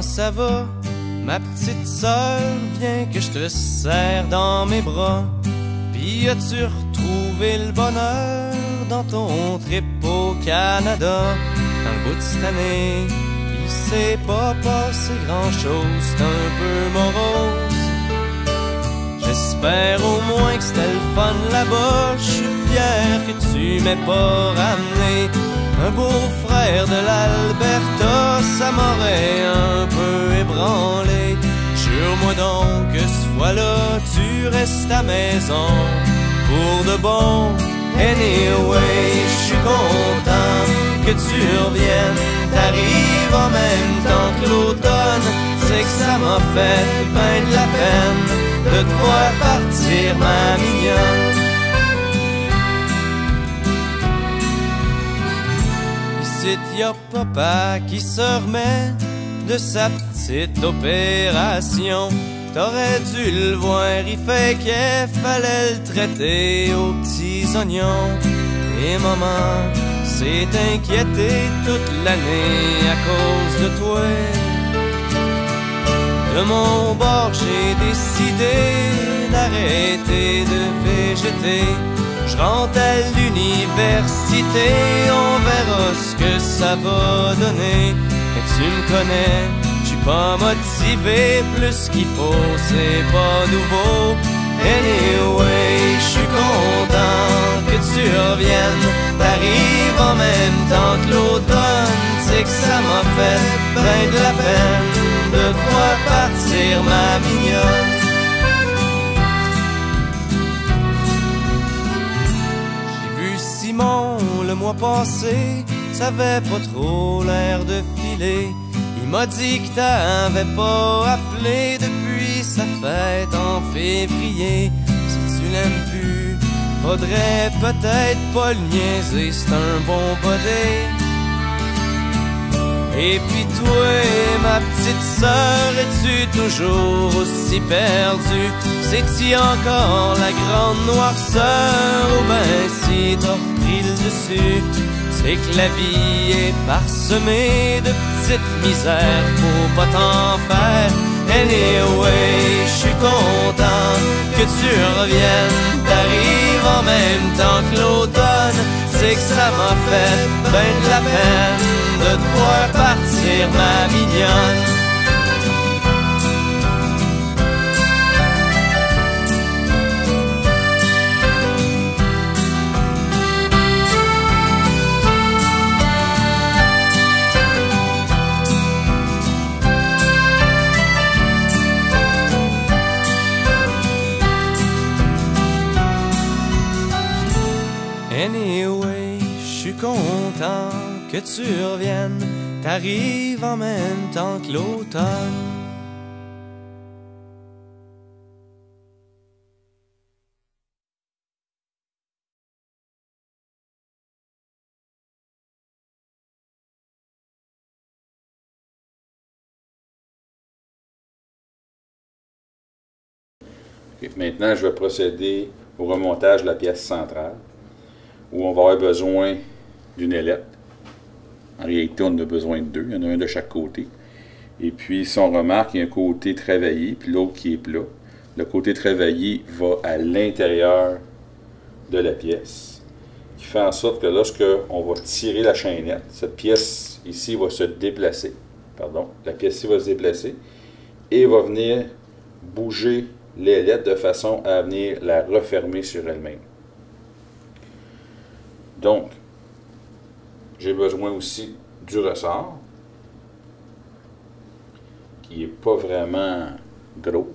Comment ça va, ma petite sœur? Viens que je te serre dans mes bras. Puis as-tu retrouvé le bonheur dans ton trip au Canada? Dans le bout de cette année, il s'est pas passé grand-chose, c'est un peu morose. J'espère au moins que c'était le fun là-bas. Je suis fier que tu m'aies pas ramené un beau-frère de l'Alberta, ça m'aurait un peu ébranlé. Jure-moi donc que ce fois-là, tu restes à maison pour de bon. Anyway, je suis content que tu reviennes. T'arrives en même temps que l'automne. C'est que ça m'a fait ben de la peine de te voir partir, ma mignonne. Ici y'a papa qui se remet de sa petite opération. T'aurais dû le voir, il fait qu'il fallait le traiter aux petits oignons. Et maman s'est inquiétée toute l'année à cause de toi. De mon bord, j'ai décidé d'arrêter de végéter. Je rentre à l'université, on verra ce que ça va donner. Mais tu me connais, je suis pas motivé, plus qu'il faut, c'est pas nouveau. Anyway, je suis content que tu reviennes. T'arrives en même temps que l'automne, c'est que ça m'a fait ben de la peine de te voir partir, ma mignonne. Simon, le mois passé, ça avait pas trop l'air de filer. Il m'a dit que t'avais pas appelé depuis sa fête en février. Si tu l'aimes plus, faudrait peut-être pas le niaiser, c'est un bon body. Et puis toi, ma petite sœur, es-tu toujours aussi perdue? C'est-tu encore la grande noirceur ou ben si t'as repris le dessus? C'est que la vie est parsemée de petites misères, faut pas t'en faire. Anyway, je suis content que tu reviennes. T'arrives en même temps que l'automne, c'est que ça m'a fait ben de la peine de te voir partir, ma mignonne. Anyway, je suis content que tu reviennes. T'arrives en même temps que l'automne. Et maintenant, je vais procéder au remontage de la pièce centrale, où on va avoir besoin d'une ailette. En réalité, on en a besoin de deux. Il y en a un de chaque côté. Et puis, si on remarque, il y a un côté travaillé, puis l'autre qui est plat. Le côté travaillé va à l'intérieur de la pièce, qui fait en sorte que lorsque on va tirer la chaînette, cette pièce ici va se déplacer. Pardon, la pièce ici va se déplacer et va venir bouger l'ailette de façon à venir la refermer sur elle-même. Donc, j'ai besoin aussi du ressort, qui n'est pas vraiment gros.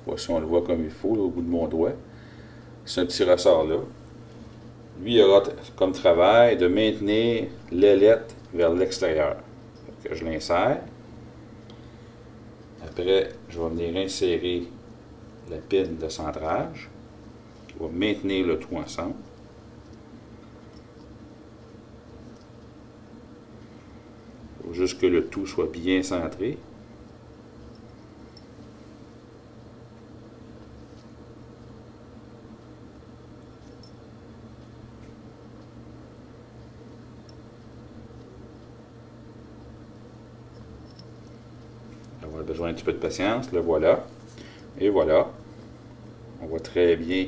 Voici, on le voit comme il faut, là, au bout de mon doigt. C'est un petit ressort là. Lui, il aura comme travail de maintenir l'ailette vers l'extérieur. Je l'insère. Après, je vais venir insérer la pine de centrage qui va maintenir le tout ensemble. Il faut juste que le tout soit bien centré. besoin un petit peu de patience, le voilà. Et voilà. On voit très bien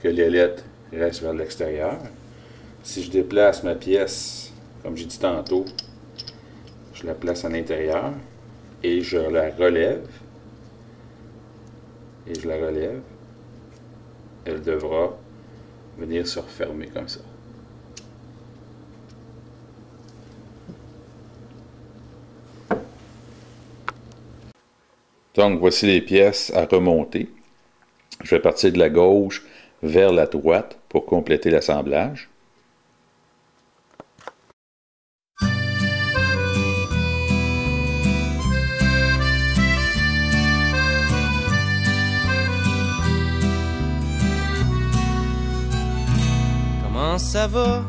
que l'ailette reste vers l'extérieur. Si je déplace ma pièce, comme j'ai dit tantôt, je la place à l'intérieur et je la relève. Et je la relève. Elle devra venir se refermer comme ça. Donc, voici les pièces à remonter. Je vais partir de la gauche vers la droite pour compléter l'assemblage. Comment ça va,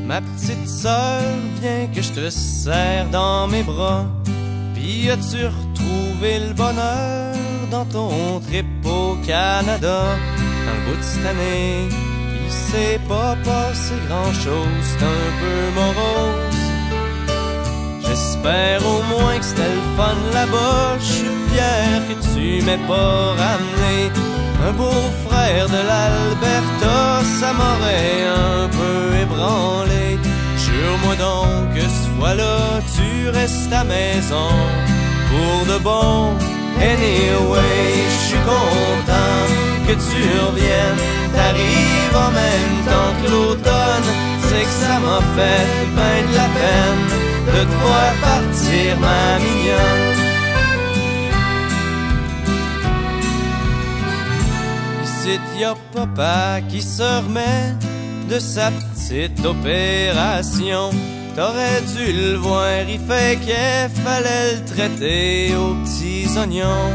ma petite sœur? Viens que je te serre dans mes bras. Puis as-tu retrouvé le bonheur dans ton trip au Canada? Dans le bout de cette année, il s'est pas passé grand-chose, c'est un peu morose. J'espère au moins que c'était le fun là-bas. Je suis fier que tu m'aies pas ramené un beau-frère de l'Alberta, ça m'aurait un peu ébranlé. Jure-moi donc que ce fois-là, tu restes à maison pour de bon. Anyway, je suis content que tu reviennes. T'arrives en même temps que l'automne. C'est que ça m'a fait ben de la peine de te voir partir, ma mignonne. Ici y'a papa qui se remet de sa petite opération. T'aurais dû le voir, il fait qu'il fallait le traiter aux petits oignons.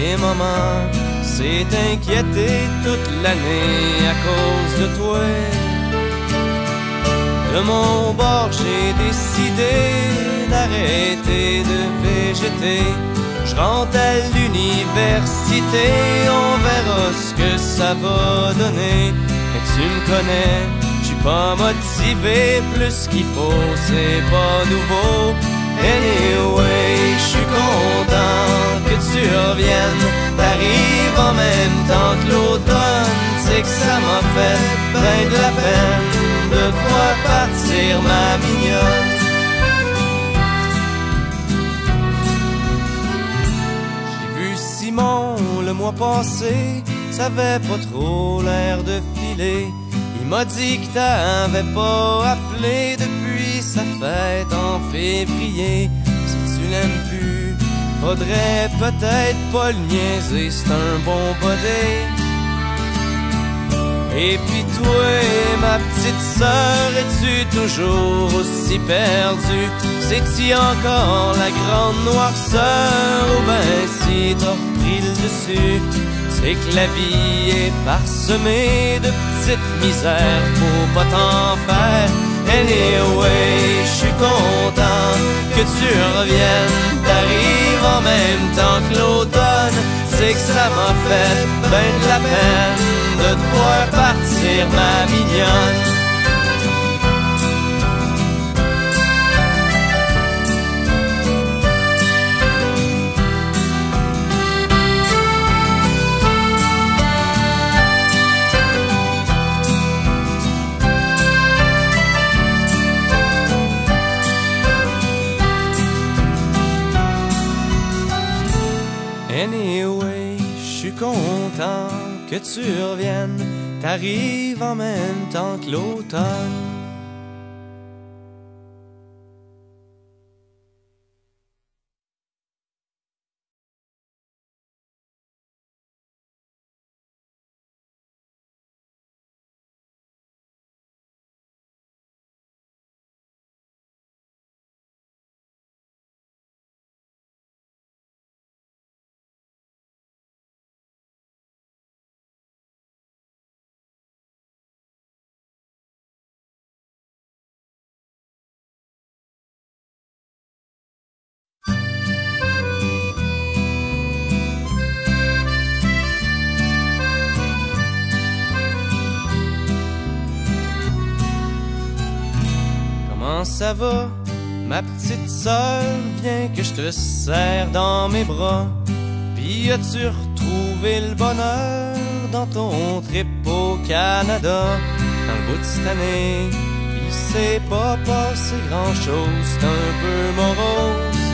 Et maman s'est inquiétée toute l'année à cause de toi. De mon bord, j'ai décidé d'arrêter de végéter. Je rentre à l'université, on verra ce que ça va donner. Mais tu me connais, je suis pas motivé, plus qu'il faut, c'est pas nouveau. Anyway, je suis content que tu reviennes. T'arrives en même temps que l'automne, c'est que ça m'a fait ben de la peine de te voir partir, ma mignonne. Simon, le mois passé, ça avait pas trop l'air de filer. Il m'a dit que t'avais pas appelé depuis sa fête en février. Si tu l'aimes plus, faudrait peut-être pas le niaiser, c'est un bon body. Et puis toi, ma petite sœur, es-tu toujours aussi perdue? C'est-tu encore la grande noirceur? Ou ben si t'as repris le dessus? C'est que la vie est parsemée de petites misères, faut pas t'en faire. Anyway, je suis content que tu reviennes. T'arrives en même temps que l'automne, c'est que ça m'a fait ben de la peine de te voir partir, ma mignonne. Anyway, je suis content que tu reviennes. T'arrives en même temps que l'automne. Comment ça va, Ma petite sœur, viens que je te serre dans mes bras. Puis as-tu retrouvé le bonheur dans ton trip au Canada? Dans le bout de cette année, il s'est pas passé grand-chose, c'est un peu morose.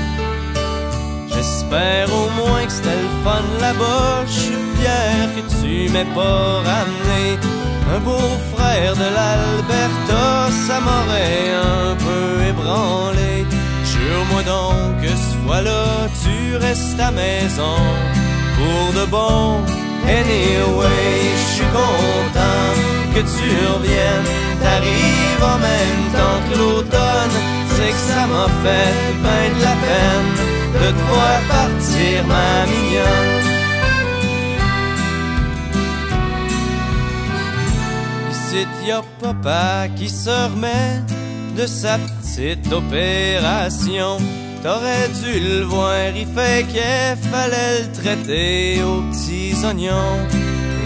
J'espère au moins que c'était le fun là-bas. Je suis fier que tu m'aies pas ramené un beau-frère de l'Alberta, ça m'aurait un peu ébranlé. Jure-moi donc que ce fois-là, tu restes à maison pour de bon. Anyway, je suis content que tu reviennes. T'arrives en même temps que l'automne. C'est que ça m'a fait ben de la peine de te voir partir, ma mignonne. Ici y'a papa qui se remet de sa petite opération. T'aurais dû le voir, il fait qu'il fallait le traiter aux petits oignons.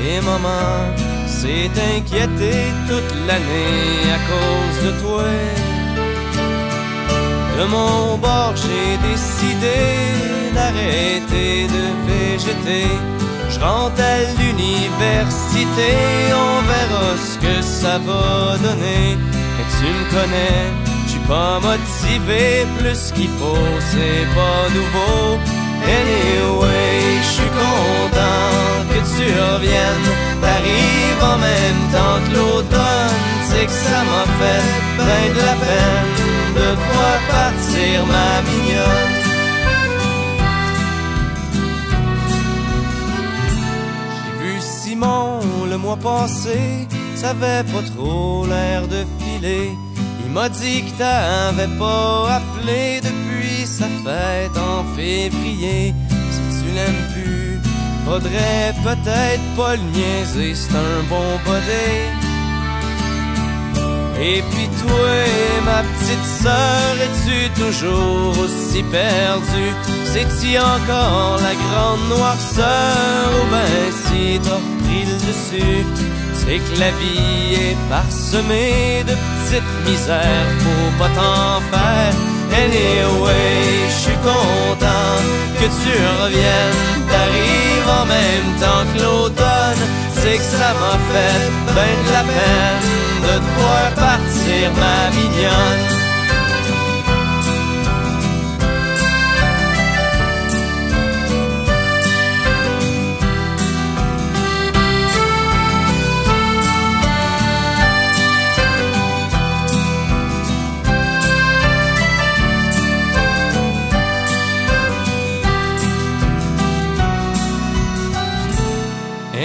Et maman s'est inquiétée toute l'année à cause de toi. De mon bord, j'ai décidé d'arrêter de végéter. Je rentre à l'université, on verra ce que ça va donner. Mais tu me connais, j'suis pas motivé, plus qu'il faut, c'est pas nouveau. Anyway, j'suis content que tu reviennes. T'arrives en même temps que l'automne, c'est que ça m'a fait ben de la peine de te voir partir, ma mignonne. J'ai vu Simon le mois passé, ça avait pas trop l'air de filer. Il m'a dit que t'avais pas appelé depuis sa fête en février. Si tu l'aimes plus, faudrait peut-être pas le niaiser, c'est un bon body. Et puis toi, ma petite sœur, es-tu toujours aussi perdue? C'est-tu encore la grande noirceur ou ben si t'as repris le dessus? C'est que la vie est parsemée de petites misères, faut pas t'en faire. Anyway, je suis content que tu reviennes. T'arrives en même temps que l'automne, c'est que ça m'a fait ben de la peine de te voir partir, ma mignonne.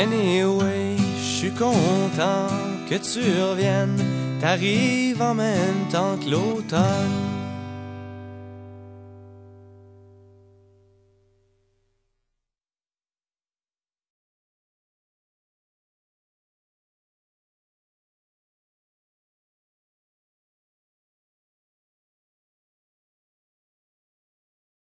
Anyway, je suis content que tu reviennes. T'arrives en même temps que l'automne.